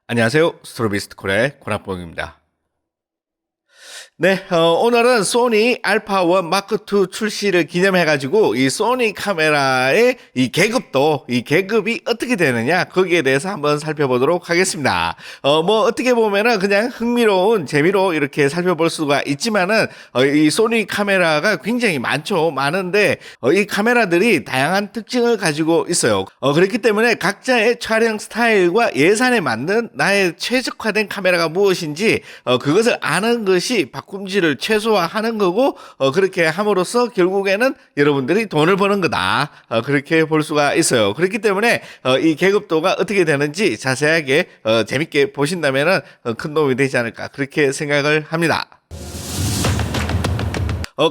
안녕하세요. 스트로비스트콜의 권학봉입니다. 네, 오늘은 소니 알파1 마크2 출시를 기념해가지고 이 소니 카메라의 이 계급이 어떻게 되느냐 거기에 대해서 한번 살펴보도록 하겠습니다. 뭐 어떻게 보면은 그냥 흥미로운 재미로 이렇게 살펴볼 수가 있지만은 이 소니 카메라가 굉장히 많은데 이 카메라들이 다양한 특징을 가지고 있어요. 그렇기 때문에 각자의 촬영 스타일과 예산에 맞는 나의 최적화된 카메라가 무엇인지 그것을 아는 것이 바꿈질을 최소화하는 거고 그렇게 함으로써 결국에는 여러분들이 돈을 버는 거다 그렇게 볼 수가 있어요. 그렇기 때문에 이 계급도가 어떻게 되는지 자세하게 재밌게 보신다면은 큰 도움이 되지 않을까 그렇게 생각을 합니다.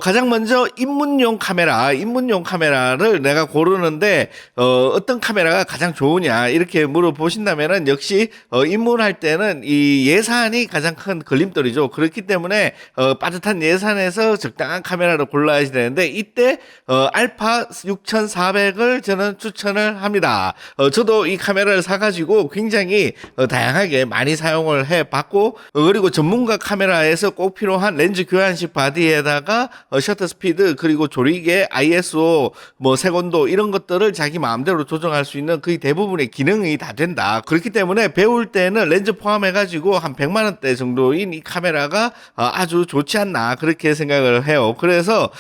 가장 먼저 입문용 카메라를 내가 고르는데, 어떤 카메라가 가장 좋으냐, 이렇게 물어보신다면은, 역시, 입문할 때는 이 예산이 가장 큰 걸림돌이죠. 그렇기 때문에, 빠듯한 예산에서 적당한 카메라를 골라야 되는데, 이때, 알파 6400을 저는 추천을 합니다. 저도 이 카메라를 사가지고 굉장히, 다양하게 많이 사용을 해 봤고, 그리고 전문가 카메라에서 꼭 필요한 렌즈 교환식 바디에다가 셔터 스피드 그리고 조리개 ISO 뭐 색온도 이런 것들을 자기 마음대로 조정할 수 있는 거의 대부분의 기능이 다 된다. 그렇기 때문에 배울 때는 렌즈 포함해 가지고 한 100만 원대 정도인 이 카메라가 아주 좋지 않나 그렇게 생각을 해요. 그래서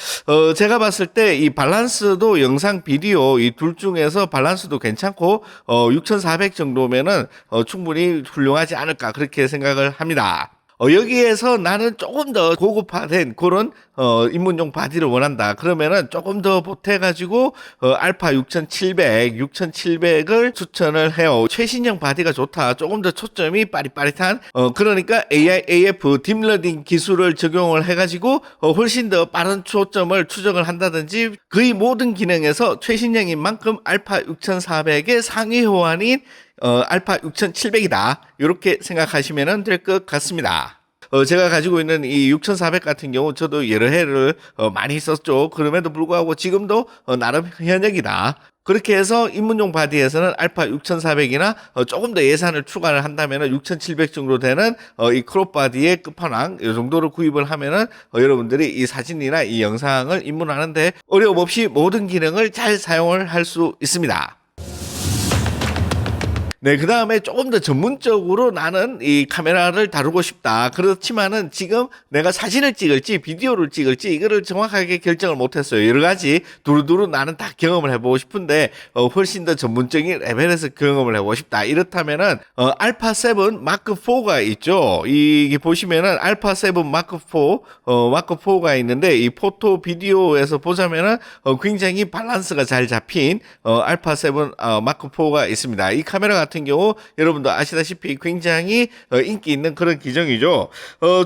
제가 봤을 때 이 밸런스도 영상 비디오 이 둘 중에서 밸런스도 괜찮고 6400 정도면은 충분히 훌륭하지 않을까 그렇게 생각을 합니다. 여기에서 나는 조금 더 고급화된 그런 입문용 바디를 원한다. 그러면은 조금 더 보태가지고 알파 6700을 추천을 해요. 최신형 바디가 좋다. 조금 더 초점이 빠릿빠릿한 그러니까 AF 딥러닝 기술을 적용을 해가지고 훨씬 더 빠른 초점을 추적을 한다든지 거의 모든 기능에서 최신형인 만큼 알파 6400의 상위 호환인 알파 6700이다. 이렇게 생각하시면 될 것 같습니다. 제가 가지고 있는 이 6400 같은 경우 저도 여러 해를 많이 썼죠. 그럼에도 불구하고 지금도 나름 현역이다. 그렇게 해서 입문용 바디에서는 알파 6400이나 조금 더 예산을 추가를 한다면 6700 정도 되는 이 크롭 바디의 끝판왕 이 정도로 구입을 하면은 여러분들이 이 사진이나 이 영상을 입문하는데 어려움 없이 모든 기능을 잘 사용을 할 수 있습니다. 네, 그 다음에 조금 더 전문적으로 나는 이 카메라를 다루고 싶다. 그렇지만은 지금 내가 사진을 찍을지 비디오를 찍을지 이거를 정확하게 결정을 못했어요. 여러 가지 두루두루 나는 다 경험을 해보고 싶은데 훨씬 더 전문적인 레벨에서 경험을 해보고 싶다. 이렇다면은 알파 7 마크 4가 있죠. 이게 보시면은 알파 7 마크 4가 있는데 이 포토 비디오에서 보자면은 굉장히 밸런스가 잘 잡힌 알파 7 마크 4가 있습니다. 이 카메라 같은 경우 여러분도 아시다시피 굉장히 인기 있는 그런 기종이죠.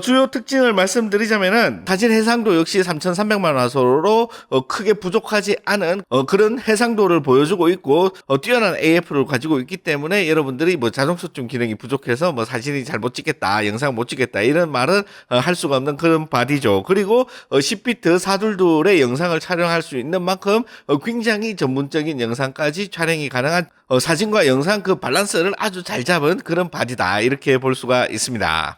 주요 특징을 말씀드리자면은 사진 해상도 역시 3300만 화소로 크게 부족하지 않은 그런 해상도를 보여주고 있고 뛰어난 AF를 가지고 있기 때문에 여러분들이 뭐 자동 초점 기능이 부족해서 뭐 사진이 잘 못 찍겠다, 영상 못 찍겠다 이런 말은 할 수가 없는 그런 바디죠. 그리고 10비트 사둘둘의 영상을 촬영할 수 있는 만큼 굉장히 전문적인 영상까지 촬영이 가능한 사진과 영상 그 밸런스를 아주 잘 잡은 그런 바디다 이렇게 볼 수가 있습니다.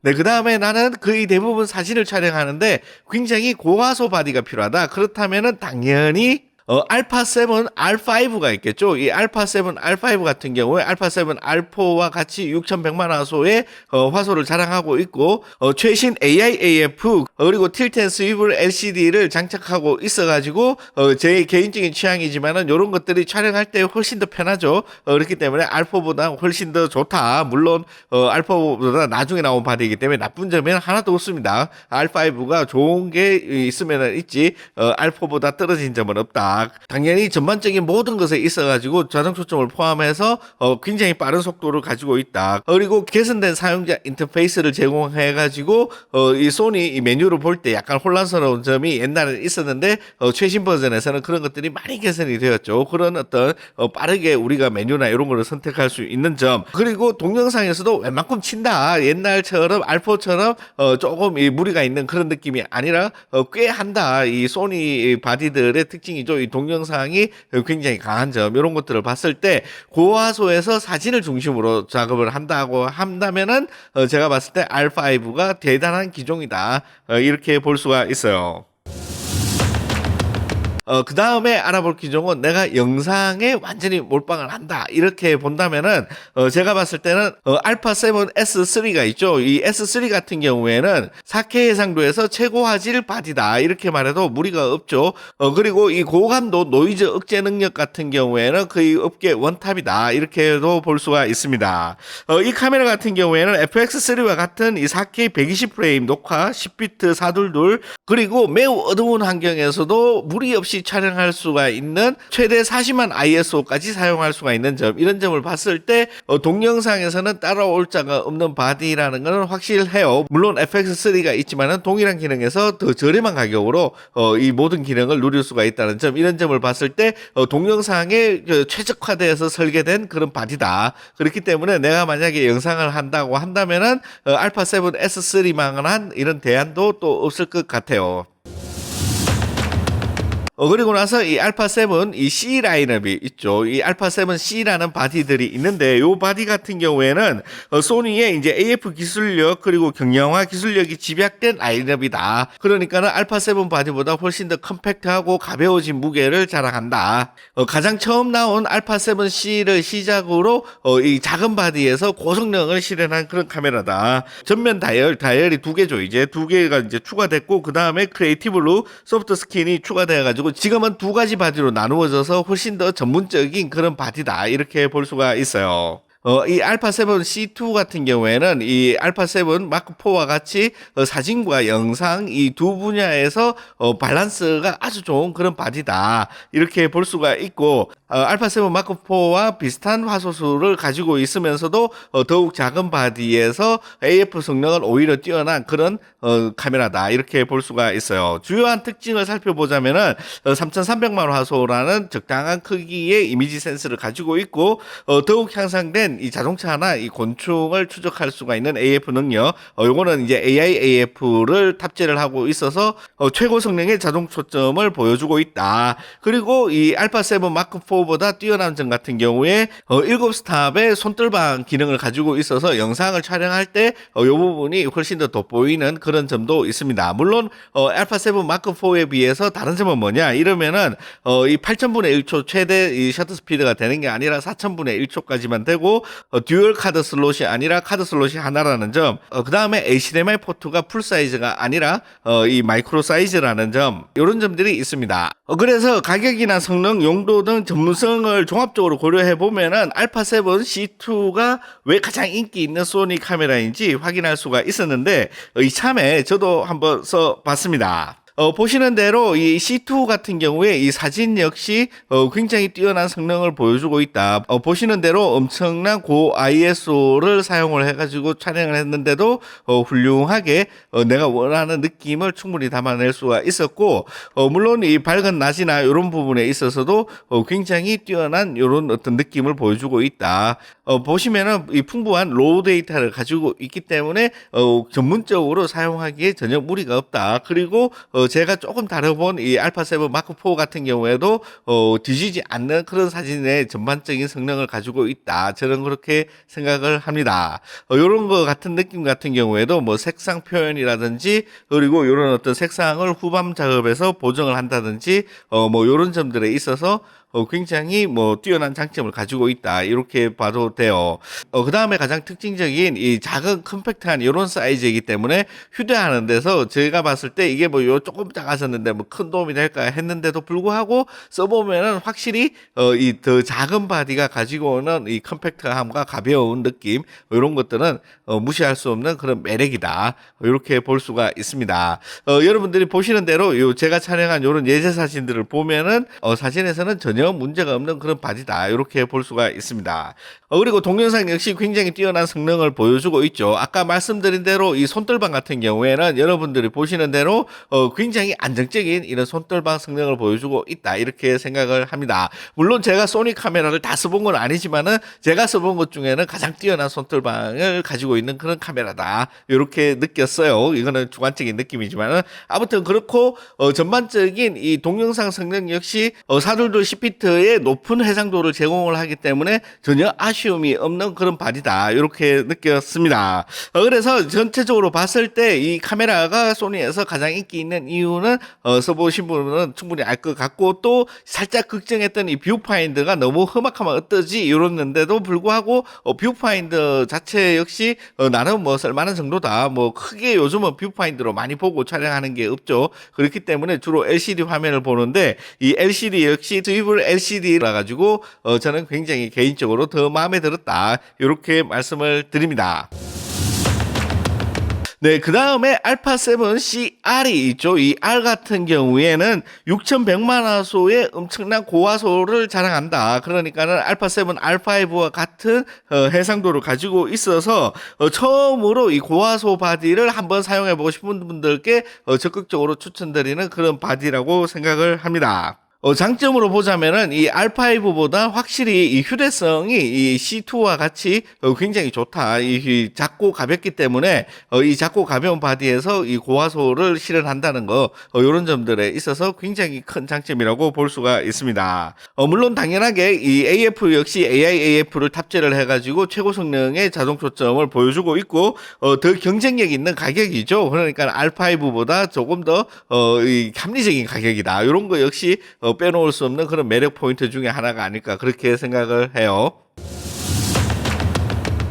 네, 그 다음에 나는 거의 대부분 사진을 촬영하는데 굉장히 고화소 바디가 필요하다. 그렇다면은 당연히 알파 7 R5가 있겠죠. 이 알파 7 R5 같은 경우에 알파 7 R4와 같이 6100만 화소의 화소를 자랑하고 있고 최신 AIAF 그리고 틸트 앤 스위블 LCD를 장착하고 있어가지고 제 개인적인 취향이지만은 이런 것들이 촬영할 때 훨씬 더 편하죠. 그렇기 때문에 R4보다 훨씬 더 좋다. 물론 R4보다 나중에 나온 바디이기 때문에 나쁜 점은 하나도 없습니다. R5가 좋은 게 있으면 있지 R4보다 떨어진 점은 없다. 당연히 전반적인 모든 것에 있어가지고 자동 초점을 포함해서 굉장히 빠른 속도를 가지고 있다. 그리고 개선된 사용자 인터페이스를 제공해가지고 이 소니 이 메뉴를 볼 때 약간 혼란스러운 점이 옛날에 있었는데 최신 버전에서는 그런 것들이 많이 개선이 되었죠. 그런 어떤 빠르게 우리가 메뉴나 이런 거를 선택할 수 있는 점. 그리고 동영상에서도 웬만큼 친다. 옛날처럼 R4처럼 조금 이 무리가 있는 그런 느낌이 아니라 꽤 한다. 이 소니 바디들의 특징이죠. 이 동영상이 굉장히 강한 점, 이런 것들을 봤을 때 고화소에서 사진을 중심으로 작업을 한다고 한다면은 제가 봤을 때 R5가 대단한 기종이다, 이렇게 볼 수가 있어요. 그 다음에 알아볼 기종은 내가 영상에 완전히 몰빵을 한다, 이렇게 본다면은, 제가 봤을 때는, 알파 7 S3가 있죠. 이 S3 같은 경우에는 4K 해상도에서 최고 화질 바디다, 이렇게 말해도 무리가 없죠. 그리고 이 고감도 노이즈 억제 능력 같은 경우에는 거의 업계 원탑이다, 이렇게도 볼 수가 있습니다. 이 카메라 같은 경우에는 FX3와 같은 이 4K 120프레임 녹화 10비트 422, 그리고 매우 어두운 환경에서도 무리 없이 촬영할 수가 있는 최대 40만 ISO까지 사용할 수가 있는 점, 이런 점을 봤을 때 동영상에서는 따라올 자가 없는 바디라는 것은 확실해요. 물론 FX3가 있지만은 동일한 기능에서 더 저렴한 가격으로 이 모든 기능을 누릴 수가 있다는 점, 이런 점을 봤을 때 동영상에 최적화되어서 설계된 그런 바디다. 그렇기 때문에 내가 만약에 영상을 한다고 한다면은 알파 7 S3만한 이런 대안도 또 없을 것 같아요. 그리고 나서 이 알파 7, 이 C 라인업이 있죠. 이 알파 7 C라는 바디들이 있는데, 요 바디 같은 경우에는 소니의 이제 AF 기술력 그리고 경량화 기술력이 집약된 라인업이다. 그러니까는 알파 7 바디보다 훨씬 더 컴팩트하고 가벼워진 무게를 자랑한다. 가장 처음 나온 알파 7 C를 시작으로 이 작은 바디에서 고성능을 실현한 그런 카메라다. 전면 다이얼이 두 개죠. 이제 두 개가 이제 추가됐고, 그 다음에 크리에이티브로 소프트 스킨이 추가되어가지고 지금은 두 가지 바디로 나누어져서 훨씬 더 전문적인 그런 바디다, 이렇게 볼 수가 있어요. 이 알파 7 C2 같은 경우에는 이 알파 7 마크 4와 같이 사진과 영상 이 두 분야에서 밸런스가 아주 좋은 그런 바디다, 이렇게 볼 수가 있고, 알파 7 마크 4와 비슷한 화소수를 가지고 있으면서도 더욱 작은 바디에서 AF 성능은 오히려 뛰어난 그런 카메라다, 이렇게 볼 수가 있어요. 주요한 특징을 살펴보자면은 3300만 화소라는 적당한 크기의 이미지 센스를 가지고 있고, 더욱 향상된 이 자동차나 이 곤충을 추적할 수가 있는 AF 능력, 요거는 이제 AI AF를 탑재를 하고 있어서 최고 성능의 자동 초점을 보여주고 있다. 그리고 이 알파 7 마크 4보다 뛰어난 점 같은 경우에 7스탑의 손떨방 기능을 가지고 있어서 영상을 촬영할 때 요 부분이 훨씬 더 돋보이는 그런 점도 있습니다. 물론 알파 7 마크 4에 비해서 다른 점은 뭐냐 이러면은 이 8000분의 1초 최대 이 셔터 스피드가 되는 게 아니라 4000분의 1초까지만 되고, 듀얼 카드 슬롯이 아니라 카드 슬롯이 하나라는 점, 그 다음에 HDMI 포트가 풀 사이즈가 아니라 이 마이크로 사이즈라는 점, 이런 점들이 있습니다. 그래서 가격이나 성능, 용도 등 전문성을 종합적으로 고려해 보면은 알파 7 C2가 왜 가장 인기 있는 소니 카메라인지 확인할 수가 있었는데, 이참에 저도 한번 써봤습니다. 보시는 대로 이 C2 같은 경우에 이 사진 역시 굉장히 뛰어난 성능을 보여주고 있다. 보시는 대로 엄청난 고 ISO를 사용을 해가지고 촬영을 했는데도 훌륭하게 내가 원하는 느낌을 충분히 담아낼 수가 있었고, 물론 이 밝은 낮이나 이런 부분에 있어서도 굉장히 뛰어난 이런 어떤 느낌을 보여주고 있다. 보시면은 이 풍부한 로우 데이터를 가지고 있기 때문에 전문적으로 사용하기에 전혀 무리가 없다. 그리고 제가 조금 다뤄본 이 알파 7 마크 4 같은 경우에도 뒤지지 않는 그런 사진의 전반적인 성능을 가지고 있다. 저는 그렇게 생각을 합니다. 이런 거 같은 느낌 같은 경우에도 뭐 색상 표현이라든지, 그리고 이런 어떤 색상을 후반 작업에서 보정을 한다든지, 뭐 이런 점들에 있어서 굉장히 뭐 뛰어난 장점을 가지고 있다, 이렇게 봐도 돼요. 그 다음에 가장 특징적인 이 작은 컴팩트한 이런 사이즈이기 때문에 휴대하는 데서 제가 봤을 때 이게 뭐 요 조금 작아졌는데 뭐 큰 도움이 될까 했는데도 불구하고 써보면은 확실히 이 더 작은 바디가 가지고 오는 이 컴팩트함과 가벼운 느낌, 이런 것들은 무시할 수 없는 그런 매력이다, 이렇게 볼 수가 있습니다. 여러분들이 보시는 대로 요 제가 촬영한 이런 예제 사진들을 보면은 사진에서는 전혀 전혀 문제가 없는 그런 바디다. 이렇게 볼 수가 있습니다. 그리고 동영상 역시 굉장히 뛰어난 성능을 보여주고 있죠. 아까 말씀드린 대로 이 손떨방 같은 경우에는 여러분들이 보시는 대로 굉장히 안정적인 이런 손떨방 성능을 보여주고 있다. 이렇게 생각을 합니다. 물론 제가 소니 카메라를 다 써본 건 아니지만은 제가 써본 것 중에는 가장 뛰어난 손떨방을 가지고 있는 그런 카메라다. 이렇게 느꼈어요. 이거는 주관적인 느낌이지만은 아무튼 그렇고 전반적인 이 동영상 성능 역시 422 10피트의 높은 해상도를 제공을 하기 때문에 전혀 아쉬움이 없는 그런 바디다. 이렇게 느꼈습니다. 그래서 전체적으로 봤을 때 이 카메라가 소니에서 가장 인기 있는 이유는 써보신 분은 충분히 알 것 같고, 또 살짝 걱정했던 이 뷰파인더가 너무 험악하면 어떠지 이랬는데도 불구하고 뷰파인더 자체 역시 나름 뭐 쓸만한 정도다. 뭐 크게 요즘은 뷰파인더로 많이 보고 촬영하는 게 없죠. 그렇기 때문에 주로 LCD 화면을 보는데 이 LCD 역시 드리블 LCD라 가지고 저는 굉장히 개인적으로 더 마음에 들었다. 이렇게 말씀을 드립니다. 네, 그 다음에 알파7CR이 있죠. 이 R 같은 경우에는 6100만 화소의 엄청난 고화소를 자랑한다. 그러니까는 알파7, R5와 같은 해상도를 가지고 있어서 처음으로 이 고화소 바디를 한번 사용해보고 싶은 분들께 적극적으로 추천드리는 그런 바디라고 생각을 합니다. 장점으로 보자면은 이 R5보다 확실히 이 휴대성이 이 C2와 같이 굉장히 좋다. 이 작고 가볍기 때문에 이 작고 가벼운 바디에서 이 고화소를 실현한다는 거, 이런 점들에 있어서 굉장히 큰 장점이라고 볼 수가 있습니다. 물론 당연하게 이 AF 역시 AIAF를 탑재를 해가지고 최고 성능의 자동 초점을 보여주고 있고, 더 경쟁력 있는 가격이죠. 그러니까 R5보다 조금 더 이 합리적인 가격이다. 이런 거 역시 빼놓을 수 없는 그런 매력 포인트 중에 하나가 아닐까 그렇게 생각을 해요.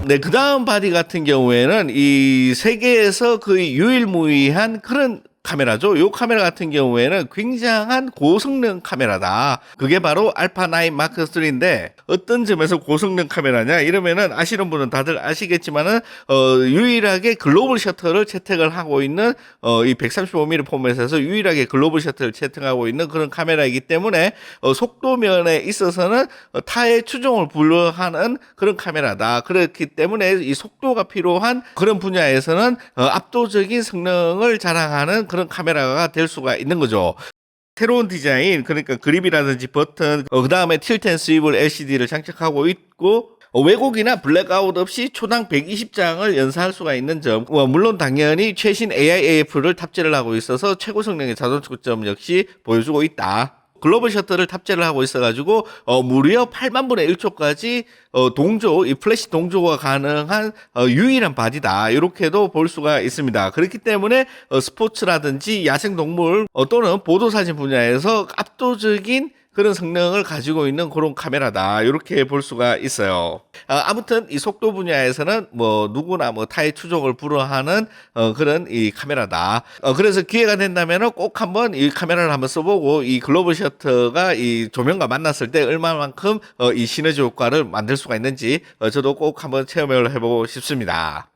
네, 그 다음 바디 같은 경우에는 이 세계에서 거의 유일무이한 그런 카메라죠. 이 카메라 같은 경우에는 굉장한 고성능 카메라다. 그게 바로 알파9 마크 3인데 어떤 점에서 고성능 카메라냐 이러면은 아시는 분은 다들 아시겠지만은 유일하게 글로벌 셔터를 채택을 하고 있는 이 135mm 포맷에서 유일하게 글로벌 셔터를 채택하고 있는 그런 카메라이기 때문에 속도면에 있어서는 타의 추종을 불허하는 그런 카메라다. 그렇기 때문에 이 속도가 필요한 그런 분야에서는 압도적인 성능을 자랑하는 그런 카메라가 될 수가 있는 거죠. 새로운 디자인, 그러니까 그립이라든지 버튼, 그 다음에 틸트 앤 스위블 LCD를 장착하고 있고, 왜곡이나 블랙아웃 없이 초당 120장을 연사할 수가 있는 점, 물론 당연히 최신 AIAF를 탑재를 하고 있어서 최고 성능의 자동 초점 역시 보여주고 있다. 글로벌 셔터를 탑재를 하고 있어가지고 무려 8만 분의 1초까지 동조, 이 플래시 동조가 가능한 유일한 바디다. 이렇게도 볼 수가 있습니다. 그렇기 때문에 스포츠라든지 야생동물 또는 보도사진 분야에서 압도적인 그런 성능을 가지고 있는 그런 카메라다. 이렇게 볼 수가 있어요. 아무튼 이 속도 분야에서는 뭐 누구나 뭐 타의 추종을 불허하는 그런 이 카메라다. 그래서 기회가 된다면은 꼭 한번 이 카메라를 한번 써보고 이 글로벌 셔터가 이 조명과 만났을 때 얼마만큼 이 시너지 효과를 만들 수가 있는지 저도 꼭 한번 체험을 해보고 싶습니다.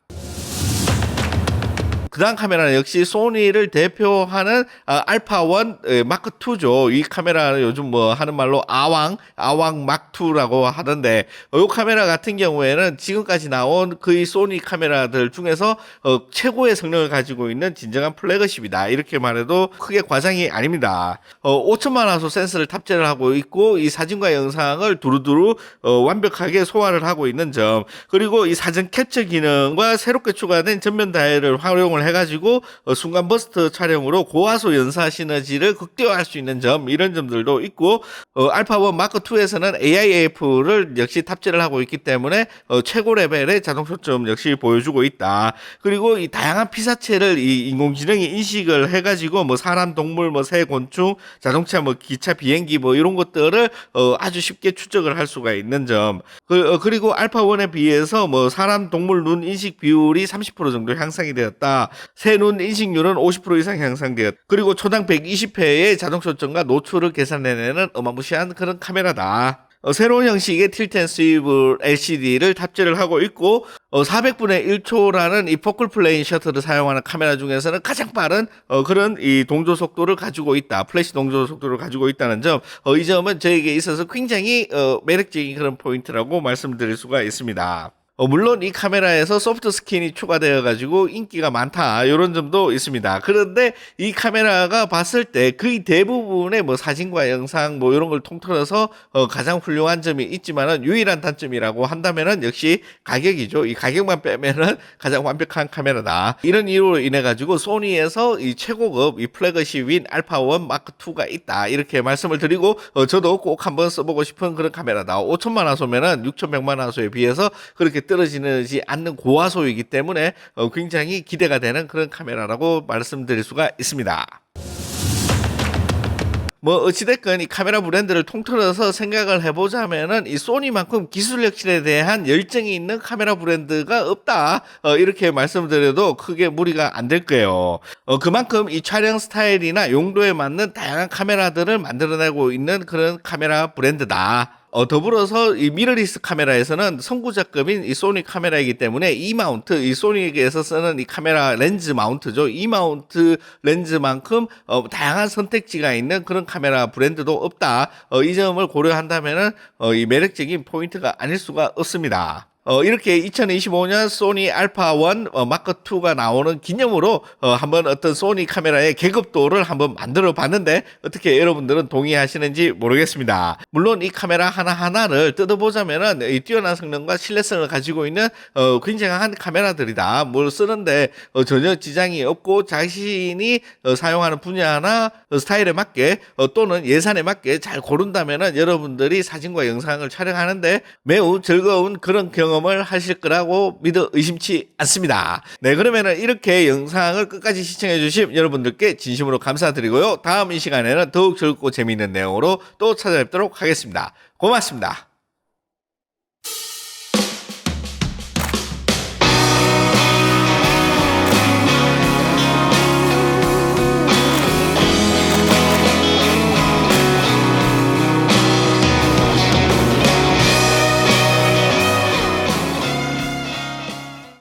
그 다음 카메라는 역시 소니를 대표하는 알파1 마크2죠. 이 카메라는 요즘 뭐 하는 말로 아왕 마크2라고 하던데, 이 카메라 같은 경우에는 지금까지 나온 그 소니 카메라들 중에서 최고의 성능을 가지고 있는 진정한 플래그십이다. 이렇게 말해도 크게 과장이 아닙니다. 5천만 화소 센서를 탑재를 하고 있고, 이 사진과 영상을 두루두루 완벽하게 소화를 하고 있는 점, 그리고 이 사진 캡처 기능과 새롭게 추가된 전면 다이얼을 활용을 해가지고 순간 버스트 촬영으로 고화소 연사 시너지를 극대화할 수 있는 점, 이런 점들도 있고, 알파1 마크2에서는 AIAF를 역시 탑재를 하고 있기 때문에 최고 레벨의 자동 초점 역시 보여주고 있다. 그리고 이 다양한 피사체를 이 인공지능이 인식을 해가지고 뭐 사람, 동물, 뭐 새, 곤충, 자동차, 뭐 기차, 비행기 뭐 이런 것들을 아주 쉽게 추적을 할 수가 있는 점. 그리고 알파1에 비해서 뭐 사람, 동물 눈 인식 비율이 30% 정도 향상이 되었다. 새 눈 인식률은 50% 이상 향상되었다. 그리고 초당 120회의 자동 초점과 노출을 계산해내는 어마무시한 그런 카메라다. 새로운 형식의 틸트 앤 스위블 LCD를 탑재를 하고 있고, 400분의 1초라는 이 포컬 플레인 셔터를 사용하는 카메라 중에서는 가장 빠른 그런 이 동조 속도를 가지고 있다. 플래시 동조 속도를 가지고 있다는 점. 이 점은 저에게 있어서 굉장히 매력적인 그런 포인트라고 말씀드릴 수가 있습니다. 물론 이 카메라에서 소프트 스킨이 추가되어 가지고 인기가 많다 이런 점도 있습니다. 그런데 이 카메라가 봤을 때 거의 대부분의 뭐 사진과 영상 뭐 이런 걸 통틀어서 가장 훌륭한 점이 있지만은 유일한 단점이라고 한다면은 역시 가격이죠. 이 가격만 빼면은 가장 완벽한 카메라다. 이런 이유로 인해 가지고 소니에서 이 최고급 이 플래그십인 알파1 마크 2가 있다 이렇게 말씀을 드리고 저도 꼭 한번 써보고 싶은 그런 카메라다. 5천만 화소면은 6,100만 화소에 비해서 그렇게 떨어지지 않는 고화소이기 때문에 굉장히 기대가 되는 그런 카메라라고 말씀드릴 수가 있습니다. 뭐 어찌됐건 이 카메라 브랜드를 통틀어서 생각을 해보자면은 이 소니만큼 기술 혁신에 대한 열정이 있는 카메라 브랜드가 없다 이렇게 말씀드려도 크게 무리가 안 될 거예요. 그만큼 이 촬영 스타일이나 용도에 맞는 다양한 카메라들을 만들어내고 있는 그런 카메라 브랜드다. 더불어서 이 미러리스 카메라에서는 선구자급인 이 소니 카메라이기 때문에 이 마운트, 이 소니에서 쓰는 이 카메라 렌즈 마운트죠. 이 마운트 렌즈만큼 다양한 선택지가 있는 그런 카메라 브랜드도 없다. 이 점을 고려한다면은 이 매력적인 포인트가 아닐 수가 없습니다. 이렇게 2025년 소니 알파1 마크 2가 나오는 기념으로 한번 어떤 소니 카메라의 계급도를 한번 만들어 봤는데 어떻게 여러분들은 동의하시는지 모르겠습니다. 물론 이 카메라 하나하나를 뜯어보자면은 이 뛰어난 성능과 신뢰성을 가지고 있는 굉장한 카메라들이다. 뭘 쓰는데 전혀 지장이 없고 자신이 사용하는 분야나 스타일에 맞게 또는 예산에 맞게 잘 고른다면은 여러분들이 사진과 영상을 촬영하는데 매우 즐거운 그런 경험을 하실 거라고 믿어 의심치 않습니다. 네, 그러면은 이렇게 영상을 끝까지 시청해 주신 여러분들께 진심으로 감사드리고요. 다음 이 시간에는 더욱 즐겁고 재미있는 내용으로 또 찾아뵙도록 하겠습니다. 고맙습니다.